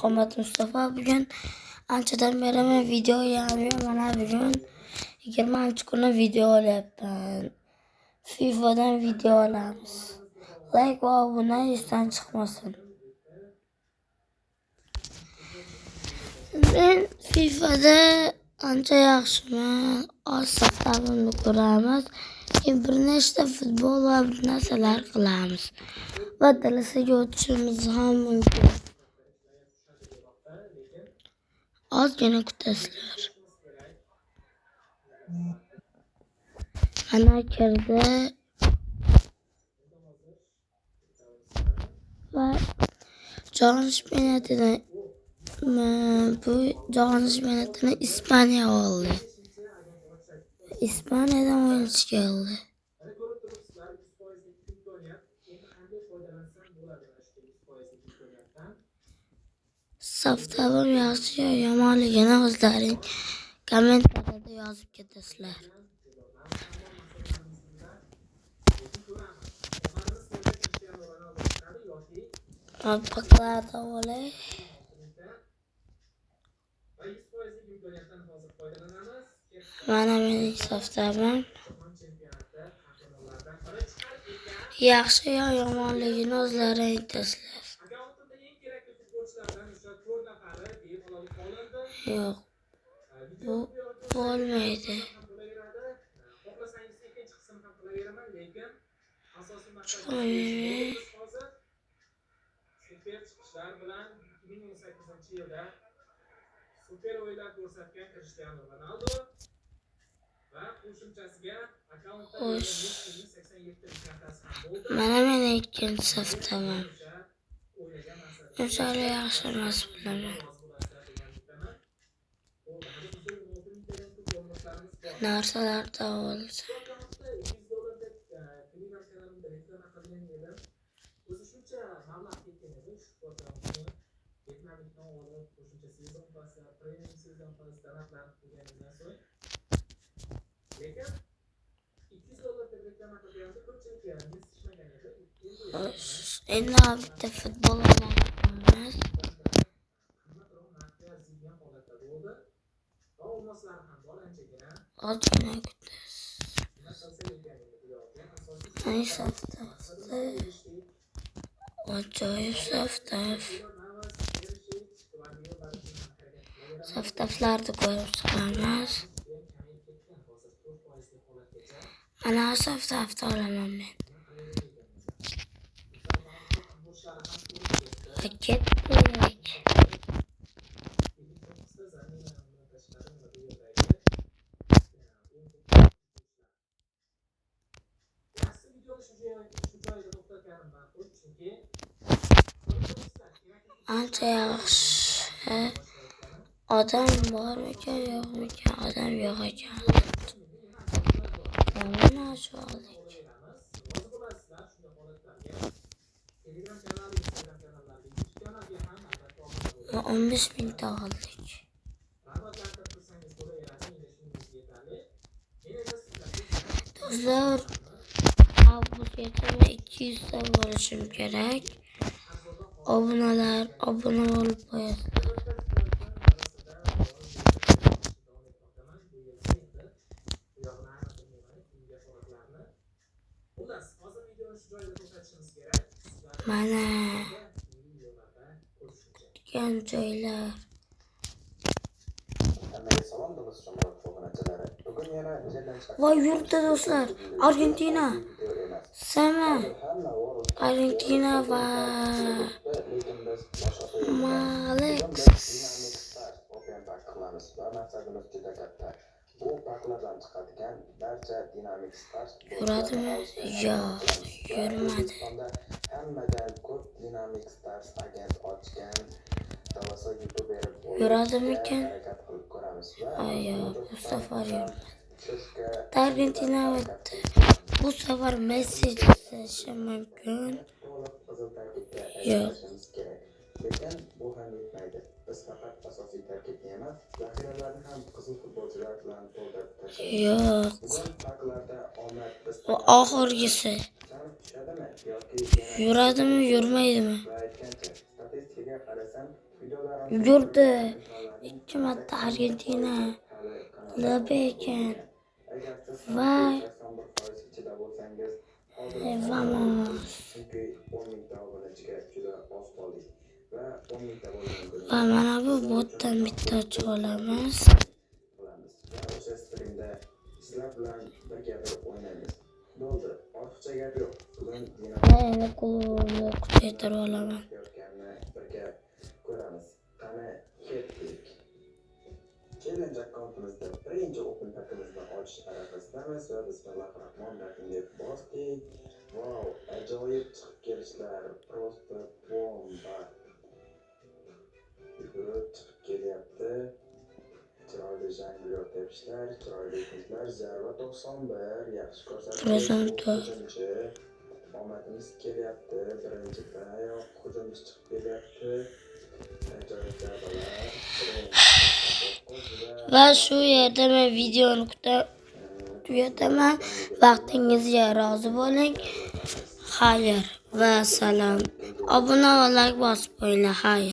Qomat Mustafa. Bugun anchadan beri men video yozmayman. Mana bugun 20-kuni video olyapman. FIFAdan video olamiz. Like va obuna esdan chiqmasin. Men FIFAda ancha yaxshiman. Oz saflarimni ko'ramiz. Bir nechta futbol va bir narsalar qilamiz. Va dalasaga o'tishimiz ham mumkin. Ozgina kutasizlar. Mana kirdi. Va Jahon chempionatidan bu Jahon chempionatini Ispaniya oldi. Ispaniyadan o'yinchi keldi. Saftabim yaxshi yo yomonligini o'zlaring kommentariyada yozib ketasizlar. Alpaklarda olay. Mana mening saftabim. Yaxshi yo yomonligini o'zlaring aytasizlar. Yo'q. Bu bo'lmaydi. Chiqishlar bilan 2018-yilda super o'yinlar ko'rsatgan Cristiano Ronaldo va qo'shimchasiga akkauntda 87 kartasi ham bo'ldi. Mana men ikkinchi safdaman. Unchalik yaxshi emas bilaman. Narsalarda bo'lsa. O'zi shuncha mablag' ketgan edi shu fotolarni Vietnamlikdan olib qo'shimcha sezon pasi, premium sezon pasi talablarni qilganimdan so'ng lekin $200 deb reklama qilganda ko'pchilik yetishmagan edi. Endi bitta futbol o'ynayapmiz. Ozgina kutasiz. Ay safta. Ajoyib saftav. Saftavlarni ko'rib chiqamiz. Mana saftavni olaman men. Ketdik. Ancha yaxshi. Odam bormikan, yo'qmikan? Odam yo'q ekan. Mana shu oldik. 15 mingta oldik. Do'stlar, bu yerda 200 ta bo'lishim kerak. Obuna olib qo'yasizlar. Mana kutgan joylar. Voy yurtda do'stlar, Argentina. Sama Argentina va Malex. Bu paklardan chiqadigan barcha dinamik start yuradimi? Yo'q, yurmadi. Hammadan ko'p dinamik start agent ochgan Dalasa YouTuber Yuradimikan? harakat qilib ko'ramiz. Yo'q, bu safar yurmadi. Argentina o'tdi. Bu safar Messi chiqishi mumkin. Yo'q. Lekin bu ham yetmaydi. Biz faqat asosiy tarkibni emas, zaxiralarni ham qizil futbolchilar bilan to'ldirib tashlaymiz. Yo'q. Bugun paklarda omad biz Bu oxirgisi. Yuradimi, yurmaydimi? aytgancha statistikaga Nega qarasam, videolarim Yurdi. 2 marta Argentina ekan. agar siz Va 81% ichida bo'lsangiz, vamos. chunki 10 mingta obunachiga juda oz qoldik va 10 mingta bo'lgan Va mana bu botdan bitta ochib olamiz. qilamiz. Va o'sha streamda sizlar bilan birga o'ynaymiz. Bo'ldi, ortiqcha gap yo'q. Bugun Endi klubni kuchaytirib olaman. birga ko'ramiz. Qani ketdik. Challenge akkauntimizda birinchi open packimizni ochish arafasidamiz va bismillahir-rohmanir-rohim deb bosdik. Wow, ajoyib chiqib kelishlar, просто bomba. Yugurib chiqib kelyapti. Chiroyli janglyor tepishlar, chiroyli kuchlar, zarba 91, yaxshi ko'rsatkich. Omadimiz kelyapti, birinchi dayoq hujumchi chiqib kelyapti. Ajoyib zarbalar. Va shu yerda men videoni tugataman. Vaqtingizga rozi bo'ling. Xayr va salom. Obuna va like bosib qo'yinglar. Xayr.